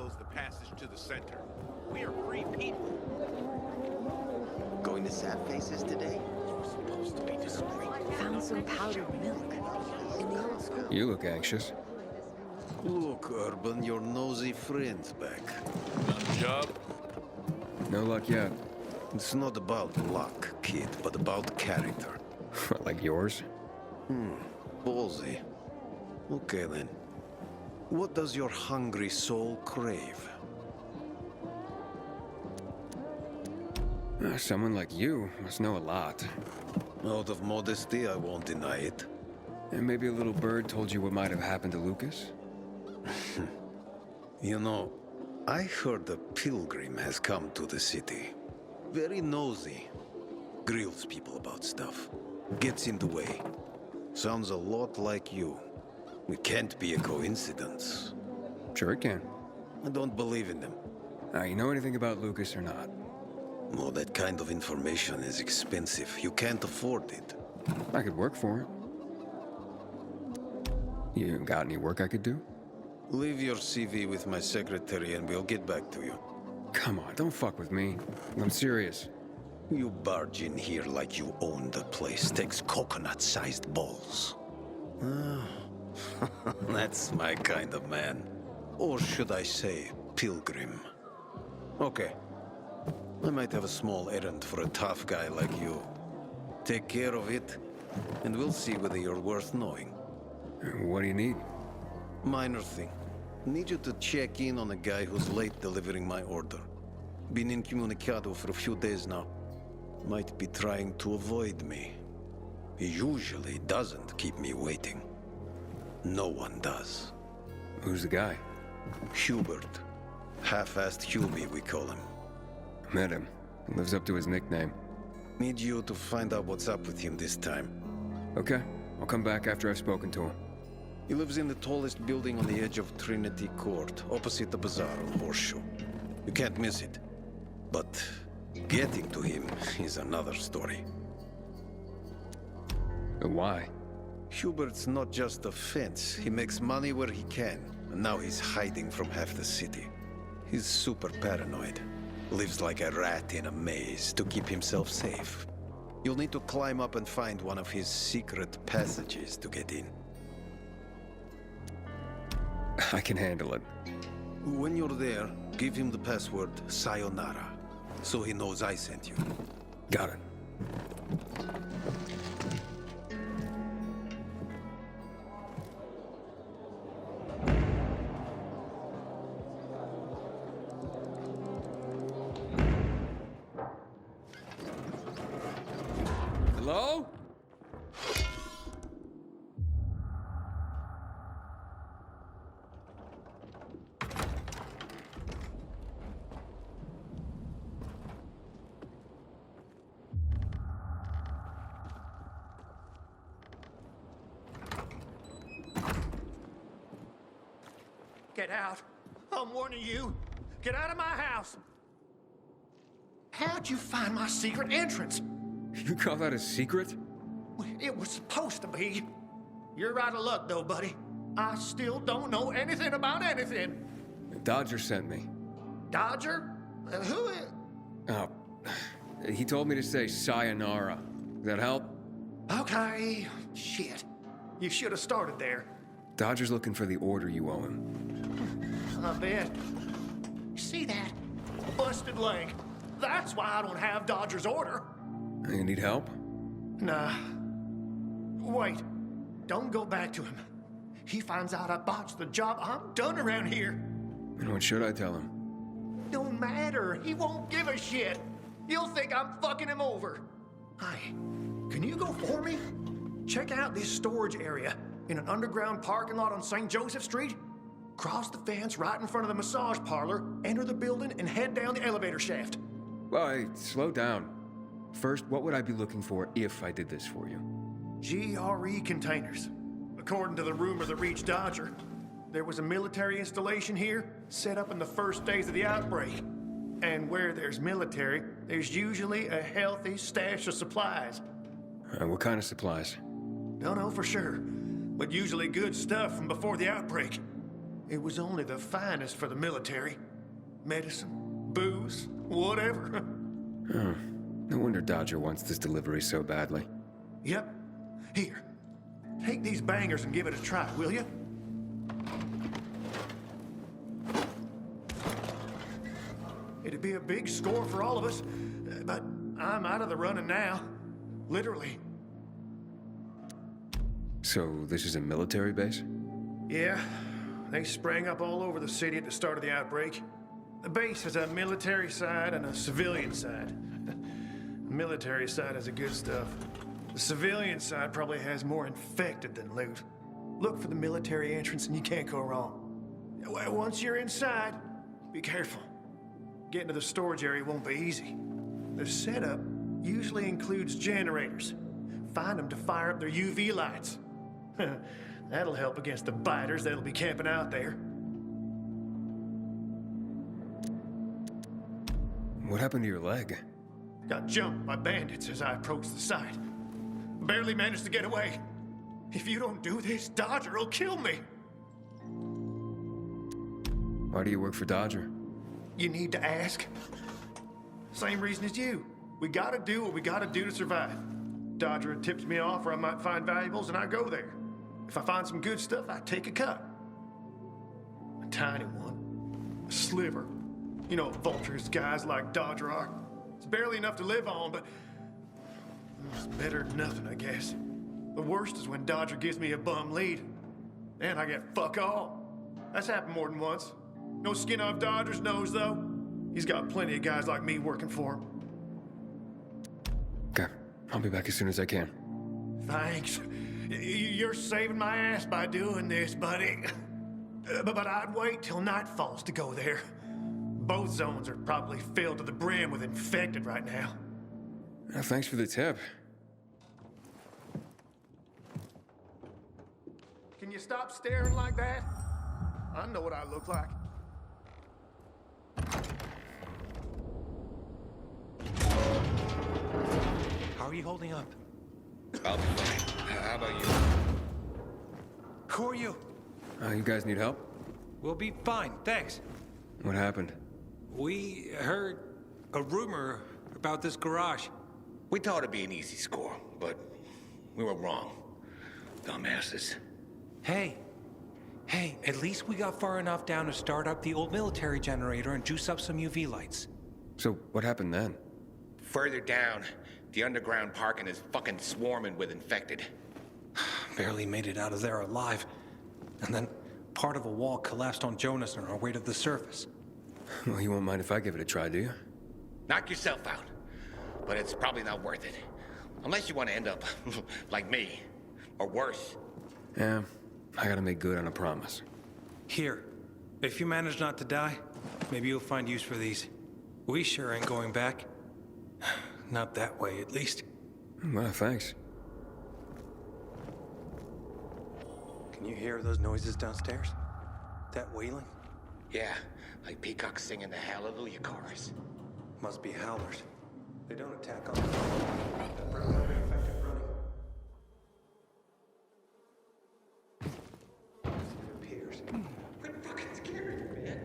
close the passage to the center. We are free people. Going to Sad Faces today? You're supposed to be discreet. Found some powdered milk in the old school. You look anxious. Look, Urban, your nosy friend's back. Job? No luck yet. It's not about luck, kid, but about character. Like yours? Ballsy. Okay, then. What does your hungry soul crave? Someone like you must know a lot. Out of modesty, I won't deny it. And maybe a little bird told you what might have happened to Lucas? You know, I heard a pilgrim has come to the city. Very nosy. Grills people about stuff. Gets in the way. Sounds a lot like you. It can't be a coincidence. Sure it can. I don't believe in them. You know anything about Lucas or not? Oh, that kind of information is expensive. You can't afford it. I could work for it. You got any work I could do? Leave your CV with my secretary and we'll get back to you. Come on, don't fuck with me. I'm serious. You barge in here like you own the place. Takes coconut-sized balls. That's my kind of man. Or should I say, pilgrim. Okay. I might have a small errand for a tough guy like you. Take care of it, and we'll see whether you're worth knowing. What do you need? Minor thing. Need you to check in on a guy who's late delivering my order. Been incommunicado for a few days now. Might be trying to avoid me. He usually doesn't keep me waiting. No one does. Who's the guy? Hubert. Half-assed Hubie, we call him. Met him. Lives up to his nickname. Need you to find out what's up with him this time. Okay, I'll come back after I've spoken to him. He lives in the tallest building on the edge of Trinity Court, opposite the bazaar on Horseshoe. You can't miss it. But getting to him is another story. Why? Hubert's not just a fence. He makes money where he can, and now he's hiding from half the city. He's super paranoid. Lives like a rat in a maze to keep himself safe. You'll need to climb up and find one of his secret passages to get in. I can handle it. When you're there, give him the password Sayonara, so he knows I sent you. Got it. Hello? Get out. I'm warning you. Get out of my house. How'd you find my secret entrance? You call that a secret? It was supposed to be. You're out of luck, though, buddy. I still don't know anything about anything. Dodger sent me. Dodger? Who is... Oh, he told me to say sayonara. Does that help? Okay. Shit. You should have started there. Dodger's looking for the order you owe him. I bet. See that? Busted leg. That's why I don't have Dodger's order. You need help? Nah. Wait. Don't go back to him. He finds out I botched the job, I'm done around here. And what should I tell him? Don't matter. He won't give a shit. He'll think I'm fucking him over. Hi. Can you go for me? Check out this storage area in an underground parking lot on St. Joseph Street. Cross the fence right in front of the massage parlor, enter the building, and head down the elevator shaft. Well, hey, slow down. First, what would I be looking for if I did this for you? GRE containers. According to the rumor that reached Dodger, there was a military installation here set up in the first days of the outbreak. And where there's military, there's usually a healthy stash of supplies. What kind of supplies? Don't know for sure, but usually good stuff from before the outbreak. It was only the finest for the military. Medicine, booze, whatever. No wonder Dodger wants this delivery so badly. Yep. Here. Take these bangers and give it a try, will you? It'd be a big score for all of us, but I'm out of the running now. Literally. So, this is a military base? Yeah, they sprang up all over the city at the start of the outbreak. The base has a military side and a civilian side. The military side has the good stuff. The civilian side probably has more infected than loot. Look for the military entrance and you can't go wrong. Once you're inside, be careful. Getting to the storage area won't be easy. The setup usually includes generators. Find them to fire up their UV lights. That'll help against the biters that'll be camping out there. What happened to your leg? Got jumped by bandits as I approached the site. Barely managed to get away. If you don't do this, Dodger will kill me. Why do you work for Dodger? You need to ask. Same reason as you. We gotta do what we gotta do to survive. Dodger tips me off where I might find valuables and I go there. If I find some good stuff, I take a cut. A tiny one. A sliver. You know what vultures guys like Dodger are. It's barely enough to live on, but it's better than nothing, I guess. The worst is when Dodger gives me a bum lead. Then I get fuck all. That's happened more than once. No skin off Dodger's nose, though. He's got plenty of guys like me working for him. Okay, I'll be back as soon as I can. Thanks. You're saving my ass by doing this, buddy. But I'd wait till night falls to go there. Both zones are probably filled to the brim with infected right now. Thanks for the tip. Can you stop staring like that? I know what I look like. How are you holding up? I'll be fine. How about you? Who are you? You guys need help? We'll be fine, thanks. What happened? We heard a rumor about this garage. We thought it'd be an easy score, but we were wrong. Dumbasses. Hey, at least we got far enough down to start up the old military generator and juice up some UV lights. So, what happened then? Further down, the underground parking is fucking swarming with infected. Barely made it out of there alive. And then part of a wall collapsed on Jonas on our way to the surface. Well, you won't mind if I give it a try, do you? Knock yourself out. But it's probably not worth it. Unless you want to end up like me. Or worse. Yeah, I gotta make good on a promise. Here, if you manage not to die, maybe you'll find use for these. We sure ain't going back. Not that way, at least. Well, thanks. Can you hear those noises downstairs? That wailing? Yeah, like peacocks singing the Hallelujah chorus. Must be howlers. They don't attack on the that brings every infected running. It appears. I'm fucking scared, man.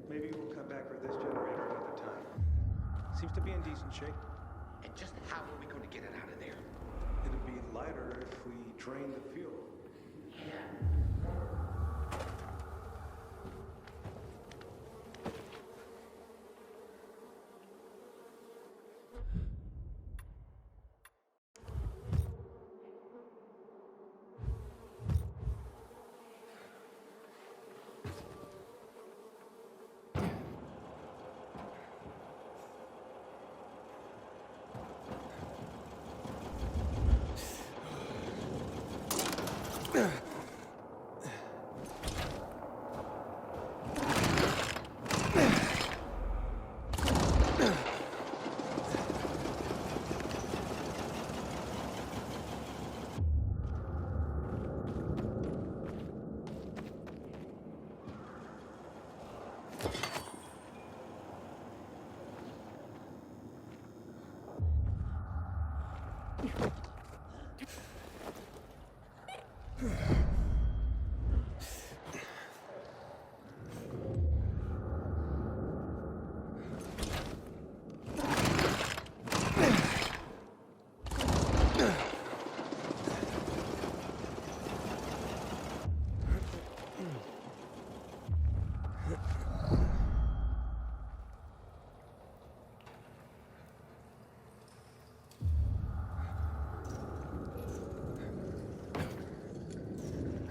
Maybe we'll come back for this generator another time. Seems to be in decent shape. And just how are we going to get it out of there? It'd be lighter if we drained the fuel.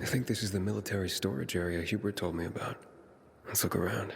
think this is the military storage area Hubert told me about. Let's look around.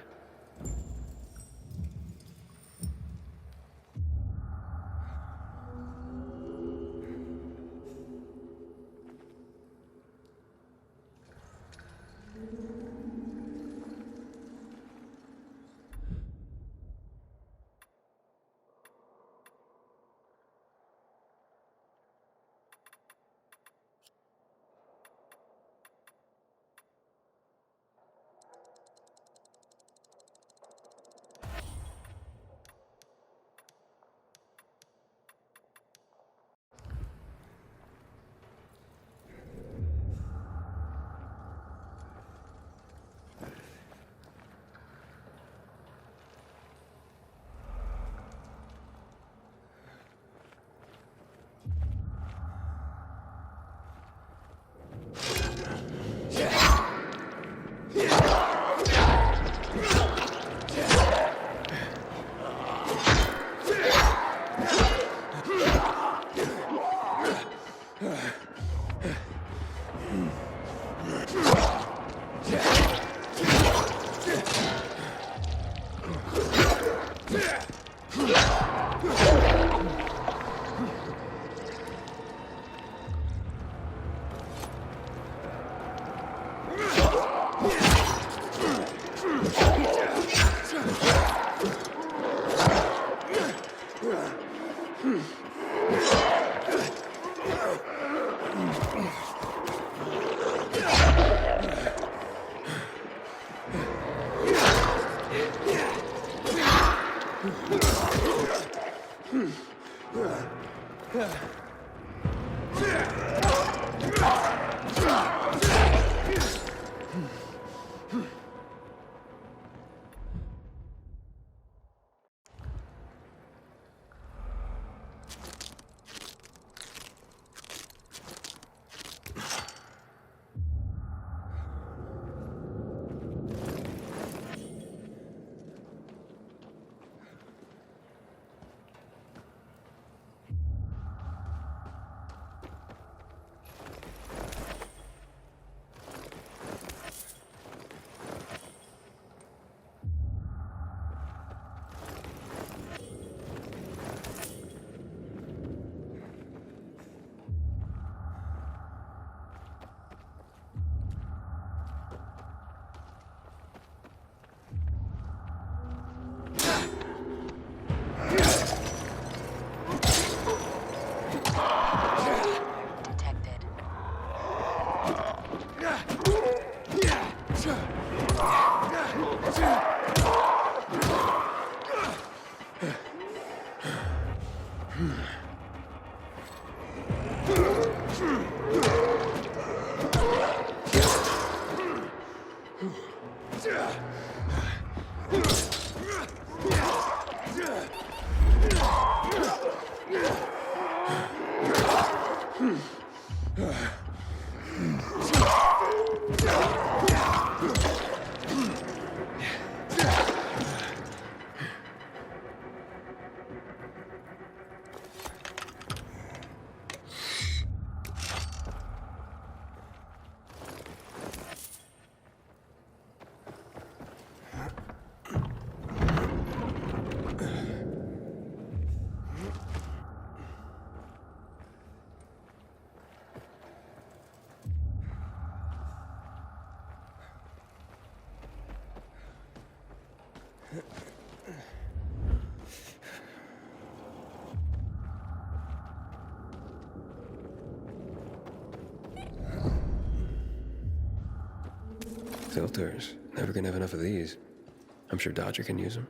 Filters. Never gonna have enough of these. I'm sure Dodger can use them.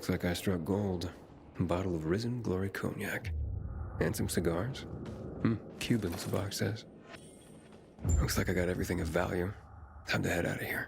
Looks like I struck gold. A bottle of Risen Glory Cognac. And some cigars. Cubans, the box says. Looks like I got everything of value. Time to head out of here.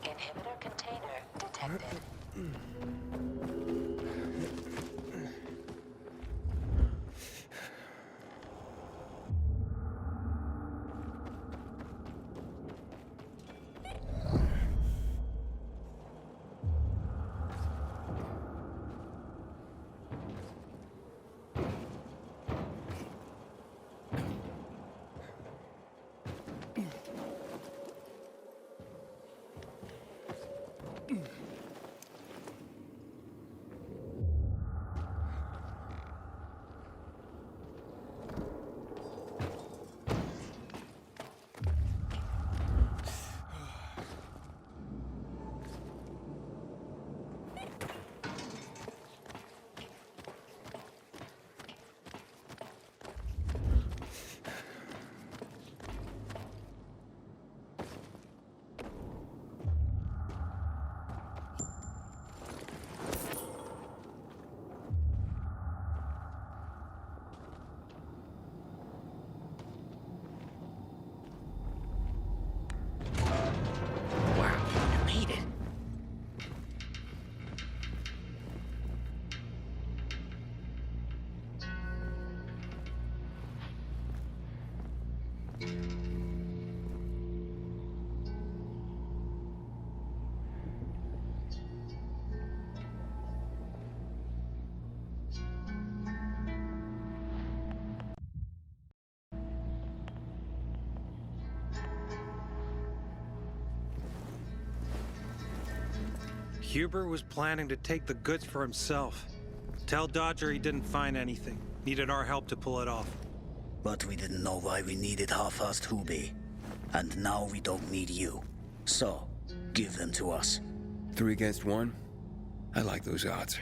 Inhibitor container detected. Wow, you made it. Huber was planning to take the goods for himself. Tell Dodger he didn't find anything. Needed our help to pull it off. But we didn't know why we needed half-assed Hubie. And now we don't need you. So, give them to us. 3 against 1? I like those odds.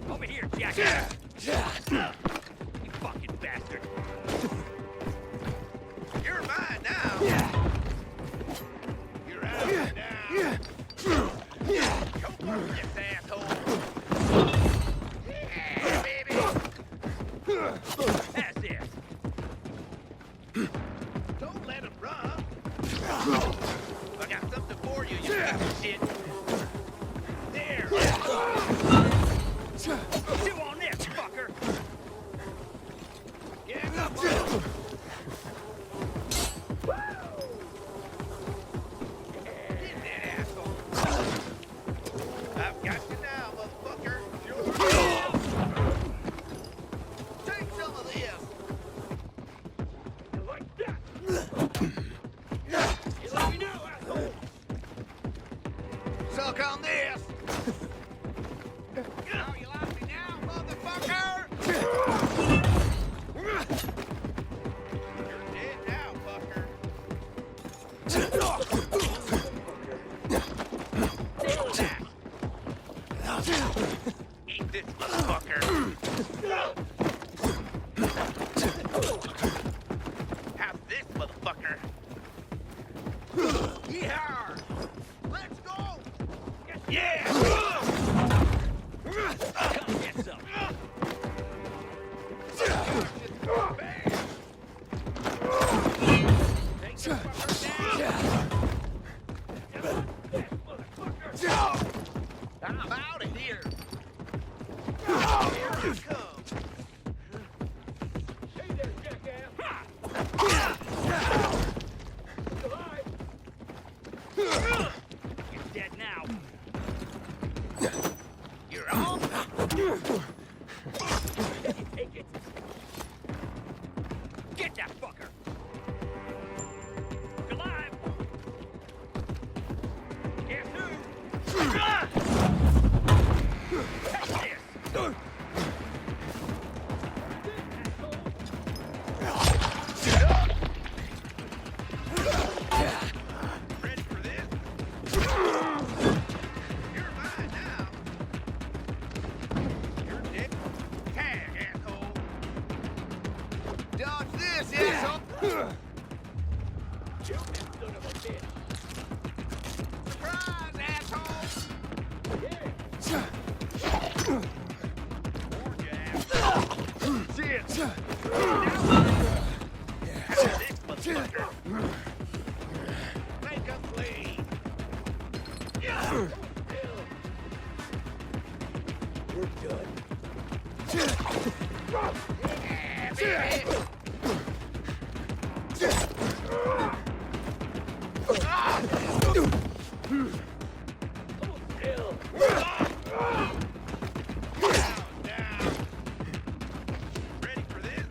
Over here, jackass! You fucking bastard! You're mine now! You're out now! Come on, you asshole! Yeah, baby! That's it! Don't let him run! I got something for you, you piece of shit! There! Chew on this, fucker! Get up, Get that asshole! I've got you now, motherfucker! Take some of this! You like that? You let me know, asshole! Suck on this! Oh, you like me now, motherfucker? You're dead now, fucker. Take that. Eat this, motherfucker. Have this, motherfucker. Yeehaw! Let's go! Yeah! Come get some. Take the fucker down. I'm out of here. Here I come. Hey there, jackass. Alive. You're on. Take it. Get that fucker. Alive. Guess who? Take this. Ready for this? You're mine now. You're dead. Tag, asshole. Dodge this, asshole. Shoot that son of a bitch. Surprise, asshole. Warned you, asshole. Shit. This motherfucker. Make a play. We're done. Yeah, baby. Down. Ready for this?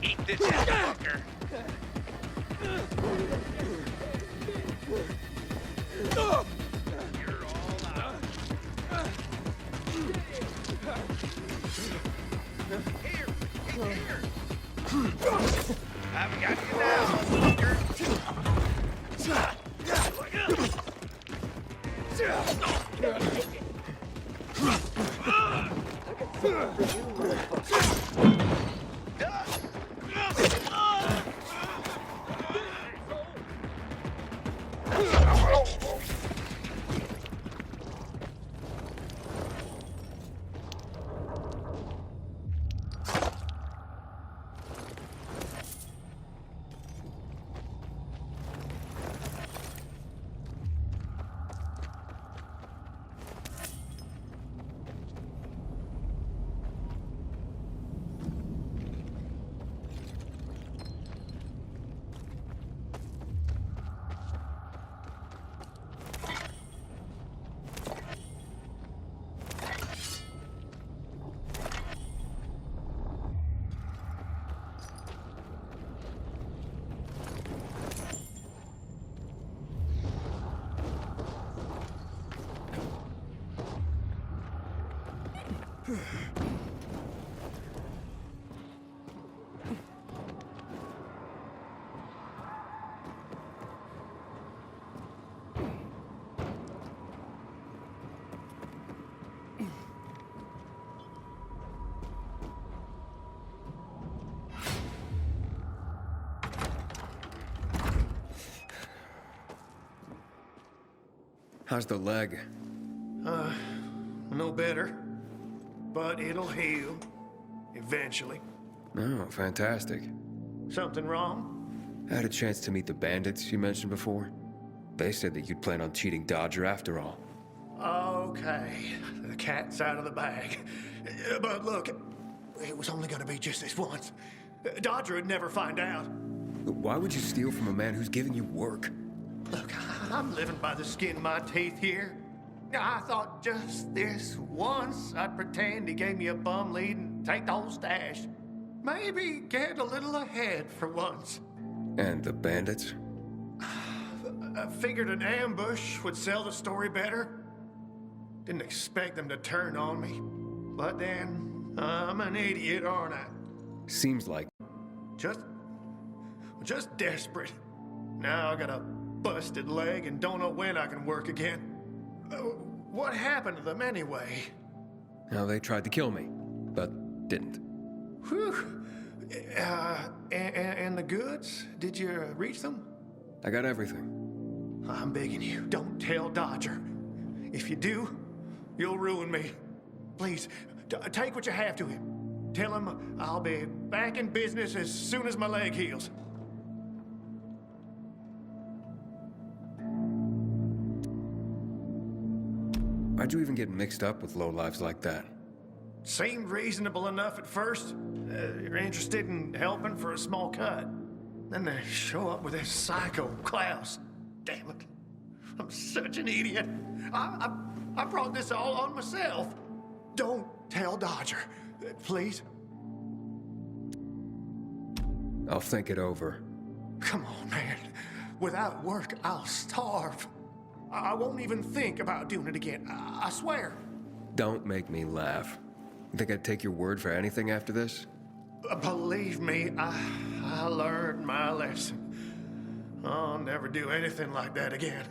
Eat this motherfucker. You're all out. Here, here. I've got you now, motherfucker. How's the leg? No better. But it'll heal. Eventually. Oh, fantastic. Something wrong? I had a chance to meet the bandits you mentioned before. They said that you'd plan on cheating Dodger after all. Okay. The cat's out of the bag. But look, it was only gonna be just this once. Dodger would never find out. Why would you steal from a man who's giving you work? Look, I'm living by the skin of my teeth here. I thought just this once I'd pretend he gave me a bum lead and take the whole stash. Maybe get a little ahead for once. And the bandits? I figured an ambush would sell the story better. Didn't expect them to turn on me. But then, I'm an idiot, aren't I? Seems like. Just desperate. Now I got a busted leg and don't know when I can work again. What happened to them anyway? Now, they tried to kill me, but didn't. Whew. And the goods? Did you reach them? I got everything. I'm begging you, don't tell Dodger. If you do, you'll ruin me. Please, take what you have to him. Tell him I'll be back in business as soon as my leg heals. Why'd you even get mixed up with lowlifes like that? Seemed reasonable enough at first. You're interested in helping for a small cut. Then they show up with this psycho Klaus. Damn it. I'm such an idiot. I brought this all on myself. Don't tell Dodger, please. I'll think it over. Come on, man. Without work, I'll starve. I won't even think about doing it again. I swear. Don't make me laugh. You think I'd take your word for anything after this? Believe me, I learned my lesson. I'll never do anything like that again.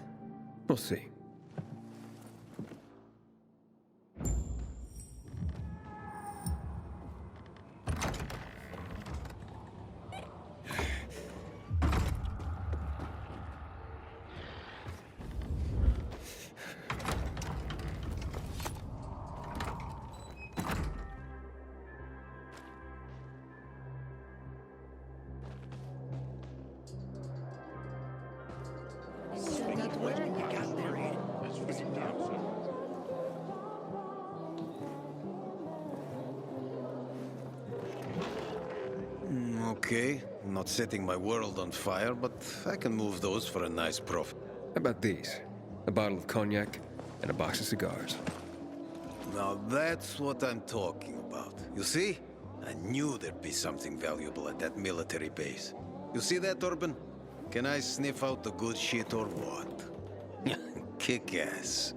We'll see. Okay, I'm not setting my world on fire, but I can move those for a nice profit. How about these? A bottle of cognac and a box of cigars. Now that's what I'm talking about. You see? I knew there'd be something valuable at that military base. You see that, Urban? Can I sniff out the good shit or what? Kick ass.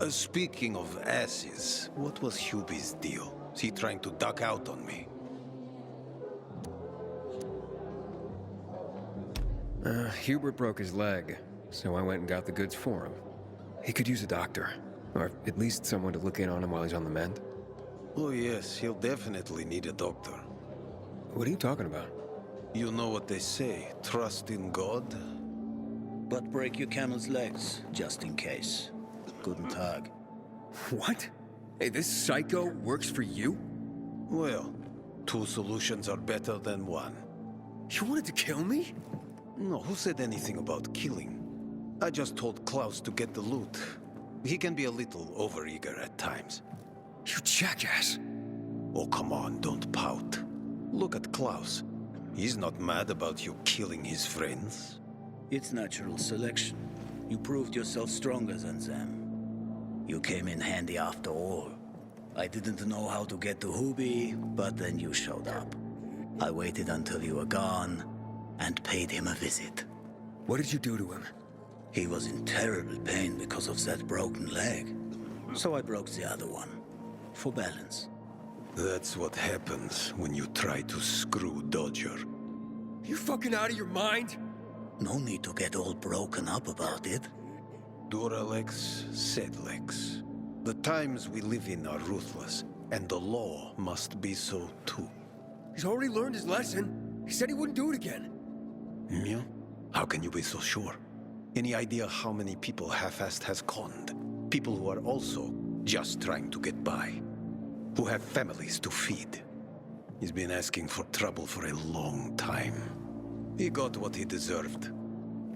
Speaking of asses, what was Hubie's deal? Is he trying to duck out on me? Hubert broke his leg, so I went and got the goods for him. He could use a doctor, or at least someone to look in on him while he's on the mend. Oh yes, he'll definitely need a doctor. What are you talking about? You know what they say, trust in God? But break your camel's legs, just in case. Guten Tag. What? Hey, this psycho works for you? Well, two solutions are better than one. You wanted to kill me? No, who said anything about killing? I just told Klaus to get the loot. He can be a little overeager at times. You jackass. Oh, come on, don't pout. Look at Klaus. He's not mad about you killing his friends. It's natural selection. You proved yourself stronger than them. You came in handy after all. I didn't know how to get to Hubie, but then you showed up. I waited until you were gone, and paid him a visit. What did you do to him? He was in terrible pain because of that broken leg. So I broke the other one, for balance. That's what happens when you try to screw Dodger. You fucking out of your mind? No need to get all broken up about it. Duralex, Sedlex. The times we live in are ruthless, and the law must be so too. He's already learned his lesson. He said he wouldn't do it again. Yeah? How can you be so sure? Any idea how many people half-assed has conned? People who are also just trying to get by. Who have families to feed. He's been asking for trouble for a long time. He got what he deserved.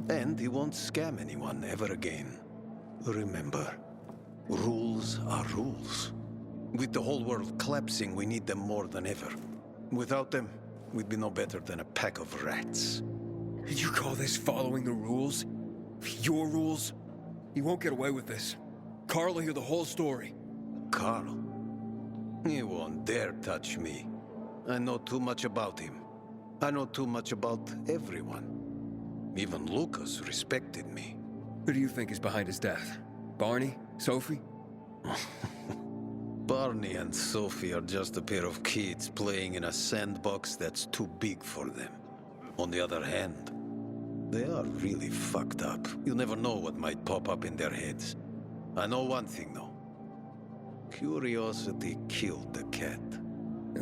And he won't scam anyone ever again. Remember, rules are rules. With the whole world collapsing, we need them more than ever. Without them, we'd be no better than a pack of rats. Did you call this following the rules? Your rules? You won't get away with this. Carl will hear the whole story. Carl? He won't dare touch me. I know too much about him. I know too much about everyone. Even Lucas respected me. Who do you think is behind his death? Barney? Sophie? Barney and Sophie are just a pair of kids playing in a sandbox that's too big for them. On the other hand, they are really fucked up. You never know what might pop up in their heads. I know one thing, though. Curiosity killed the cat.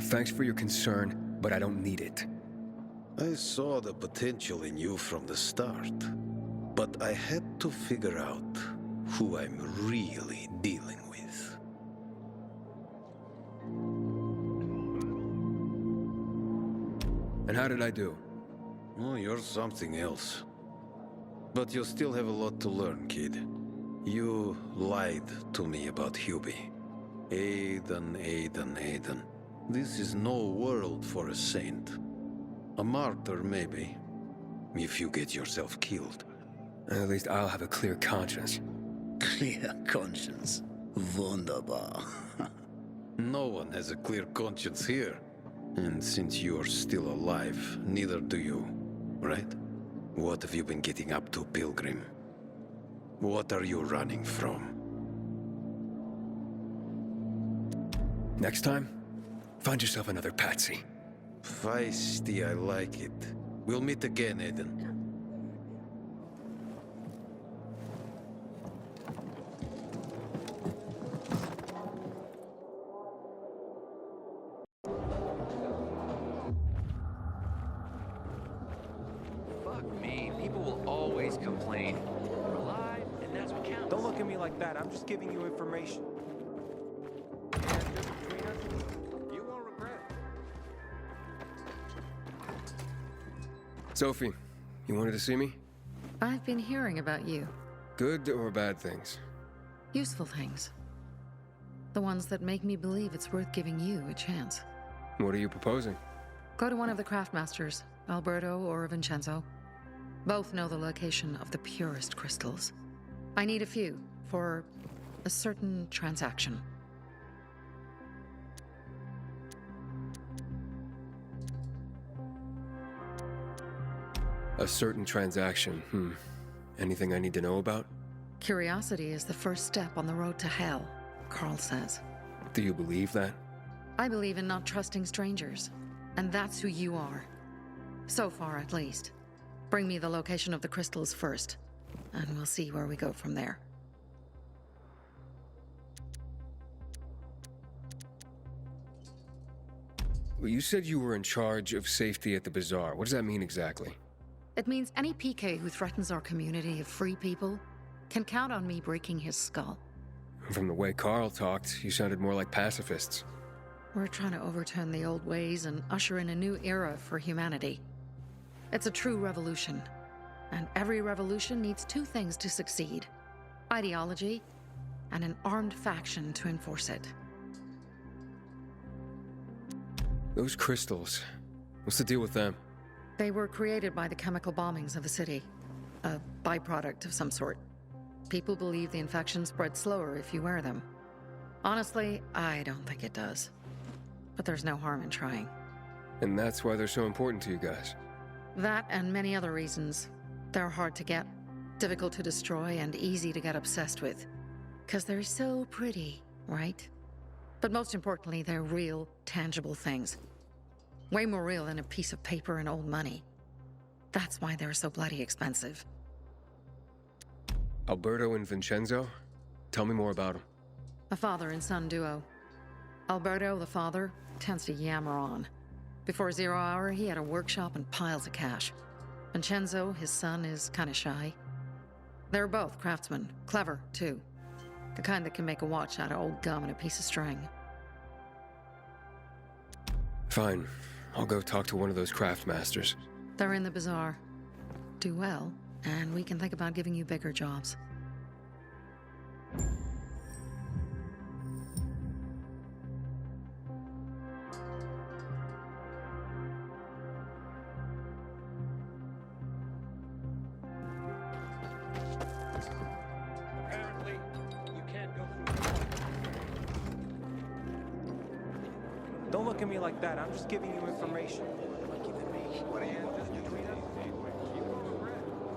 Thanks for your concern, but I don't need it. I saw the potential in you from the start, but I had to figure out who I'm really dealing with. And how did I do? Oh, you're something else. But you still have a lot to learn, kid. You lied to me about Hubie. Aiden. This is no world for a saint. A martyr, maybe, if you get yourself killed. At least I'll have a clear conscience. Clear conscience. Wunderbar. No one has a clear conscience here. And since you're still alive, neither do you, right? What have you been getting up to, Pilgrim? What are you running from? Next time, find yourself another patsy. Feisty, I like it. We'll meet again, Aiden. Fuck me. People will always complain. We're alive, and that's what counts. Don't look at me like that. I'm just giving you information. And just between us, you won't regret it. Sophie, you wanted to see me? I've been hearing about you. Good or bad things? Useful things. The ones that make me believe it's worth giving you a chance. What are you proposing? Go to one of the craftmasters, Alberto or Vincenzo. Both know the location of the purest crystals. I need a few for a certain transaction. A certain transaction, Anything I need to know about? Curiosity is the first step on the road to hell, Carl says. Do you believe that? I believe in not trusting strangers, and that's who you are. So far, at least. Bring me the location of the crystals first, and we'll see where we go from there. Well, you said you were in charge of safety at the bazaar. What does that mean exactly? It means any PK who threatens our community of free people can count on me breaking his skull. From the way Carl talked, you sounded more like pacifists. We're trying to overturn the old ways and usher in a new era for humanity. It's a true revolution. And every revolution needs two things to succeed: ideology and an armed faction to enforce it. Those crystals, what's the deal with them? They were created by the chemical bombings of the city. A byproduct of some sort. People believe the infection spreads slower if you wear them. Honestly, I don't think it does. But there's no harm in trying. And that's why they're so important to you guys. That and many other reasons. They're hard to get, difficult to destroy, and easy to get obsessed with. 'Cause they're so pretty, right? But most importantly, they're real, tangible things. Way more real than a piece of paper and old money. That's why they're so bloody expensive. Alberto and Vincenzo? Tell me more about them. A father and son duo. Alberto, the father, tends to yammer on. Before 0 hour, he had a workshop and piles of cash. Vincenzo, his son, is kinda shy. They're both craftsmen, clever, too. The kind that can make a watch out of old gum and a piece of string. Fine. I'll go talk to one of those craft masters. They're in the bazaar. Do well, and we can think about giving you bigger jobs. Apparently, you can't go through. Don't look at me like that. I'm just giving you information.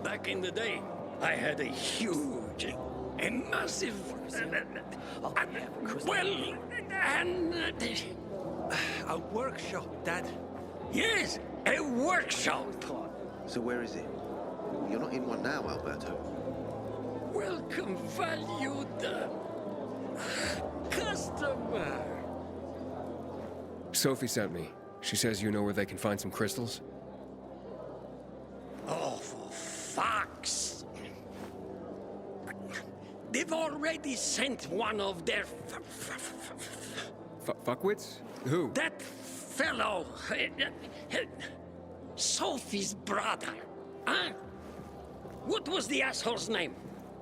Back in the day, I had a huge, a massive, A workshop, Dad. yes, a workshop. So where is it? You're not in one now, Alberto. Welcome, valued customer. Sophie sent me. She says you know where they can find some crystals? Oh, for fuck's... They've already sent one of their... Fuckwits? Who? That fellow... Sophie's brother. Huh? What was the asshole's name?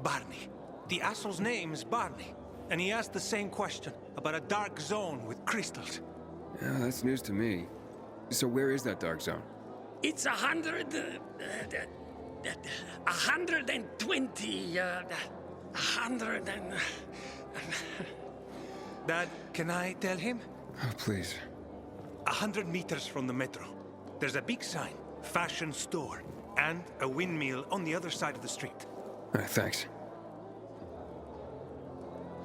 Barney. The asshole's name is Barney. And he asked the same question about a dark zone with crystals. Yeah, that's news to me. So where is that dark zone? It's 100... 120, 100 and... Dad, can I tell him? Oh, please. 100 meters from the metro. There's a big sign, fashion store, and a windmill on the other side of the street. Thanks.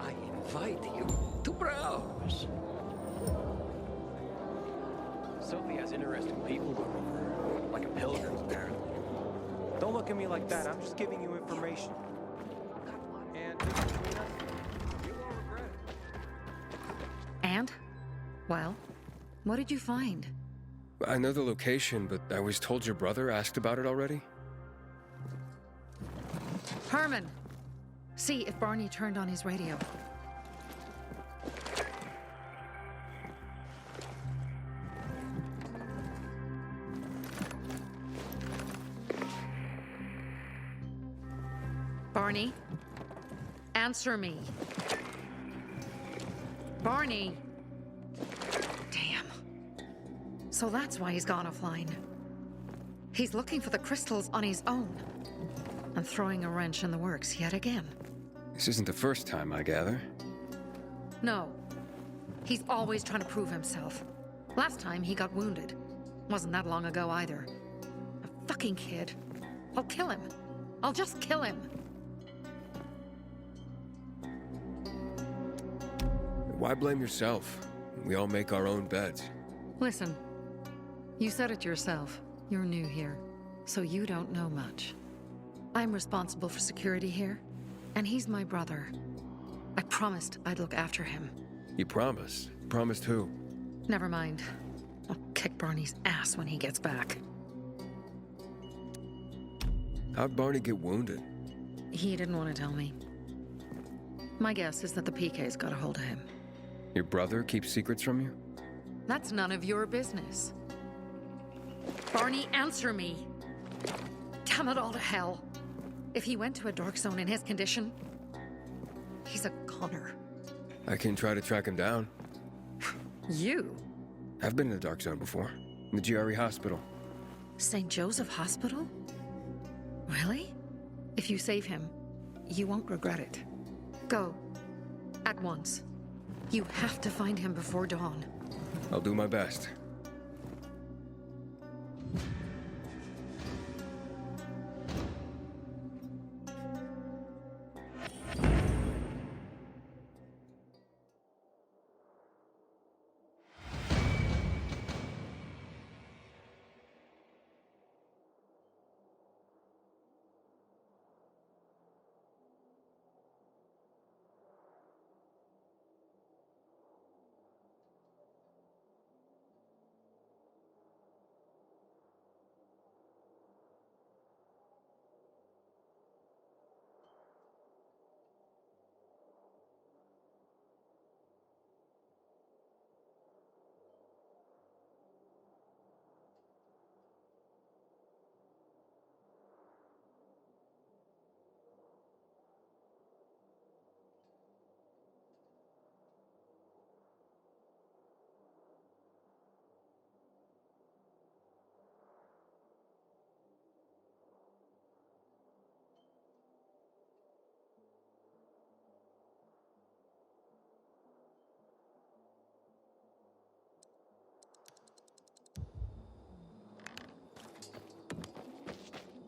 I invite you to browse. Sophie has interesting people over, like a pilgrim, apparently. Don't look at me like that. I'm just giving you information. And between us, you won't regret it. And? Well, what did you find? I know the location, but I was told your brother asked about it already. Herman! See if Barney turned on his radio. Barney? Answer me. Barney! Damn. So that's why he's gone offline. He's looking for the crystals on his own. And throwing a wrench in the works yet again. This isn't the first time, I gather. No. He's always trying to prove himself. Last time he got wounded. Wasn't that long ago either. A fucking kid. I'll kill him. I'll just kill him. Why blame yourself? We all make our own beds. Listen. You said it yourself. You're new here. So you don't know much. I'm responsible for security here. And he's my brother. I promised I'd look after him. You promised? Promised who? Never mind. I'll kick Barney's ass when he gets back. How'd Barney get wounded? He didn't want to tell me. My guess is that the PK's got a hold of him. Your brother keeps secrets from you? That's none of your business. Barney, answer me. Damn it all to hell. If he went to a dark zone in his condition, he's a goner. I can try to track him down. You? I've been in the dark zone before. In the GRE hospital. St. Joseph Hospital? Really? If you save him, you won't regret it. Go. At once. You have to find him before dawn. I'll do my best.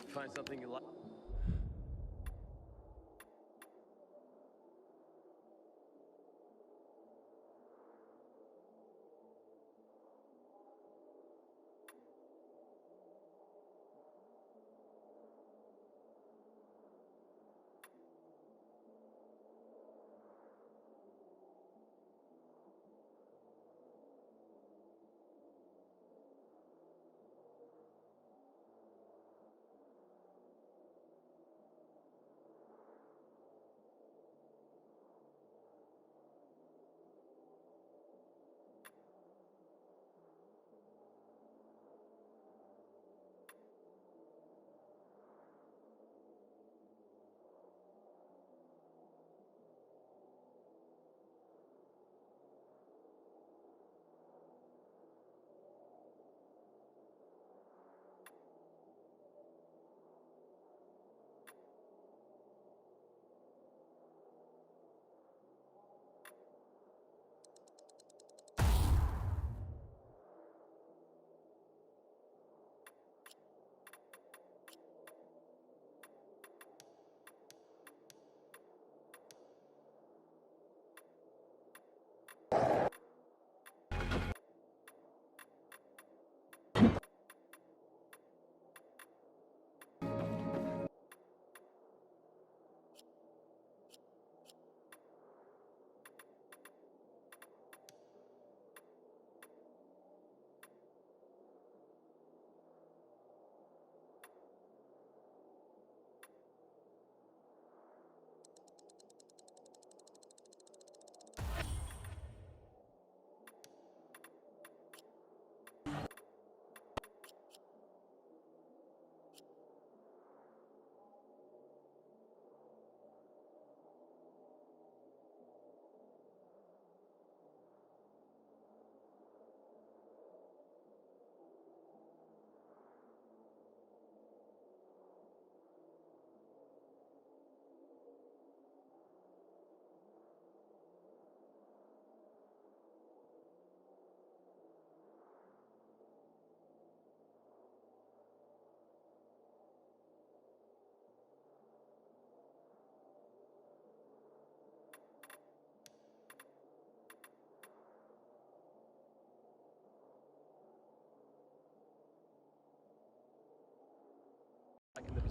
Find something you like.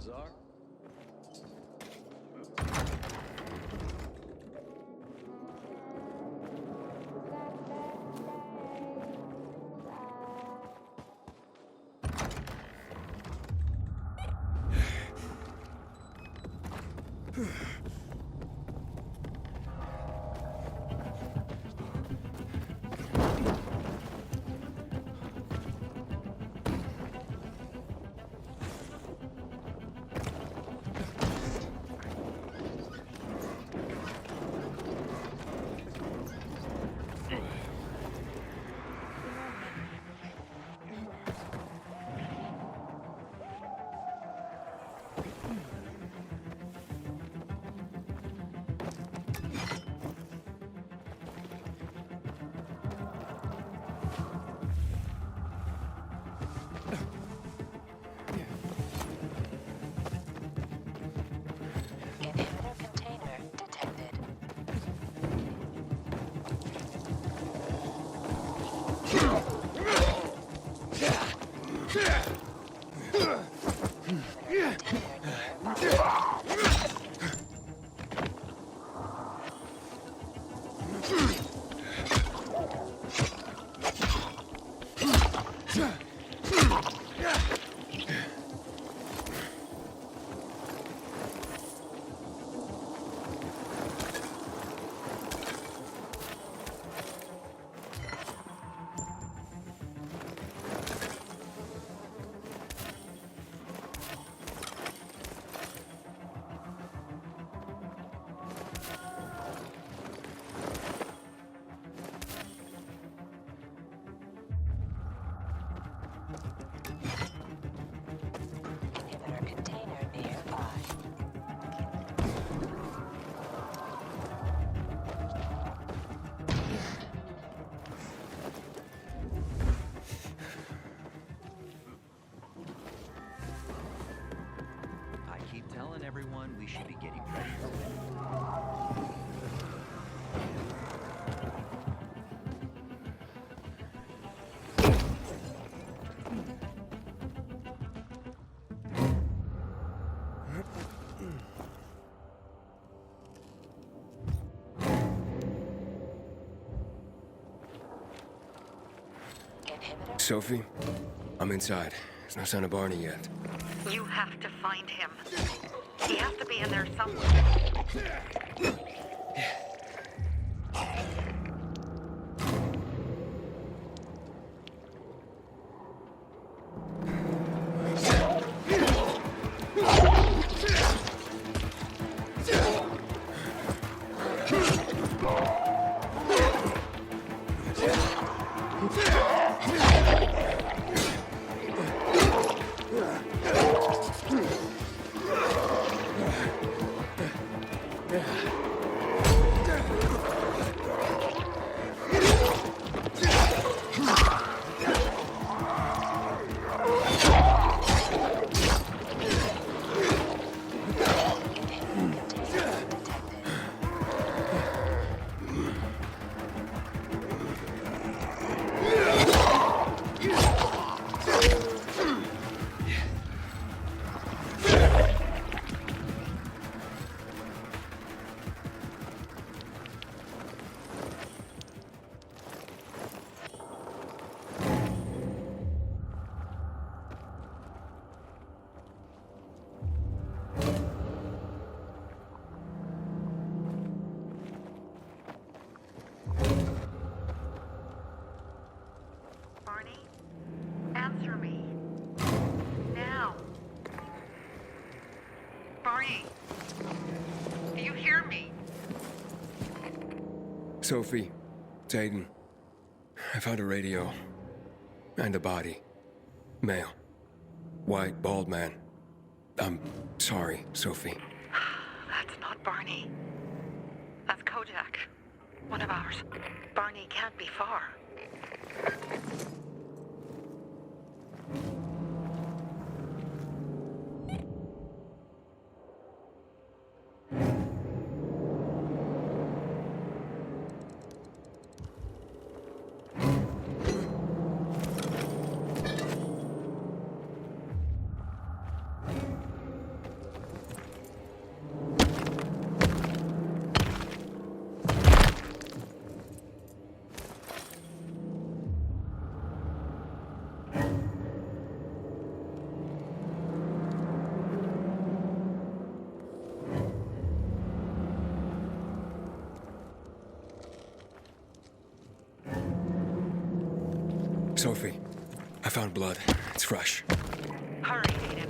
Bazaar? Inhibitor container detected. Inhibitor container nearby. I keep telling everyone we should be getting ready for winter. Inhibitor Sophie, I'm inside. There's no sign of Barney yet. You have to find him. He has to be in there somewhere. Barney, answer me. Now. Barney, do you hear me? Sophie, it's Aiden. I found a radio. And a body. Male. White, bald man. I'm sorry, Sophie. That's not Barney. That's Kojak. One of ours. Barney can't be far. Sophie, I found blood. It's fresh. Hurry, Aiden.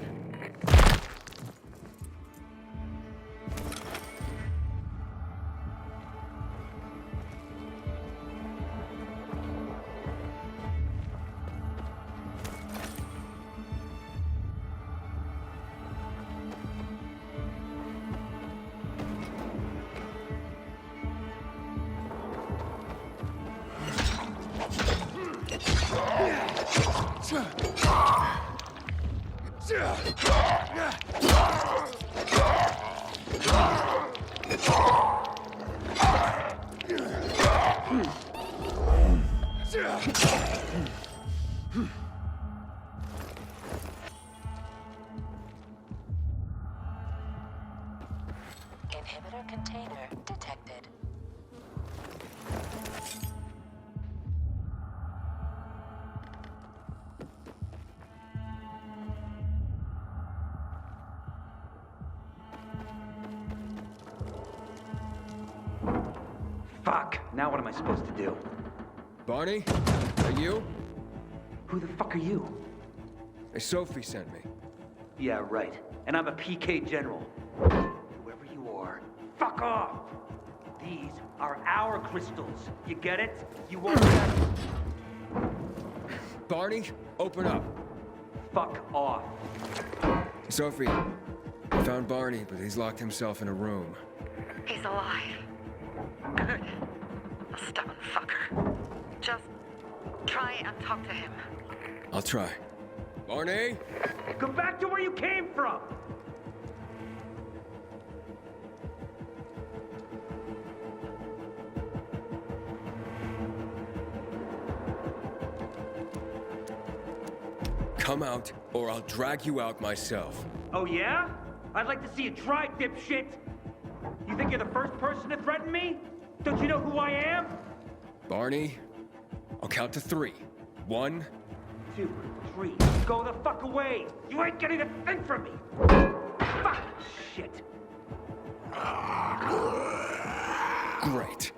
Inhibitor container detected. Fuck! Now what am I supposed to do? Barney? Are you? Who the fuck are you? Hey, Sophie sent me. Yeah, right. And I'm a PK general. Whoever you are, fuck off! These are our crystals. You get it? You won't get it. Barney, open up. Fuck off. Sophie, I found Barney, but he's locked himself in a room. He's alive. Good. A stubborn fucker. Just try and talk to him. I'll try. Barney? Go back to where you came from! Come out, or I'll drag you out myself. Oh yeah? I'd like to see you try, dipshit! You think you're the first person to threaten me? Don't you know who I am? Barney, I'll count to 3. 1, 2, 3. Go the fuck away! You ain't getting a thing from me! Fuck! Shit! great.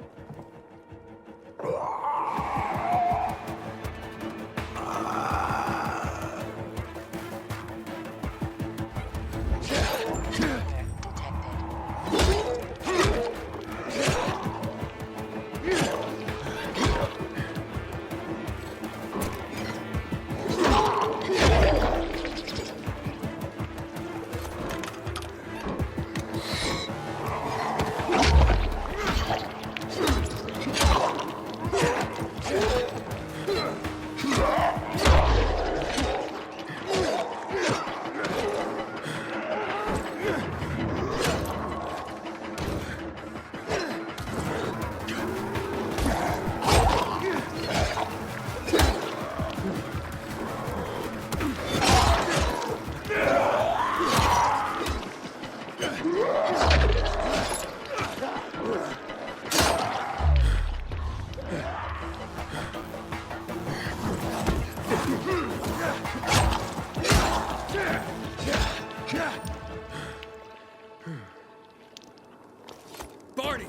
Barney!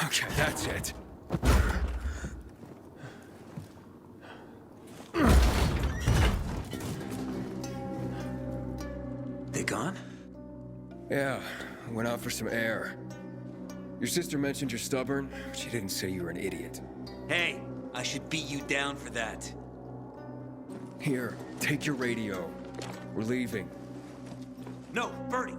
Okay, that's it. They gone? Yeah, I went out for some air. Your sister mentioned you're stubborn. She didn't say you were an idiot. Hey, I should beat you down for that. Here, take your radio. We're leaving. No, Bertie,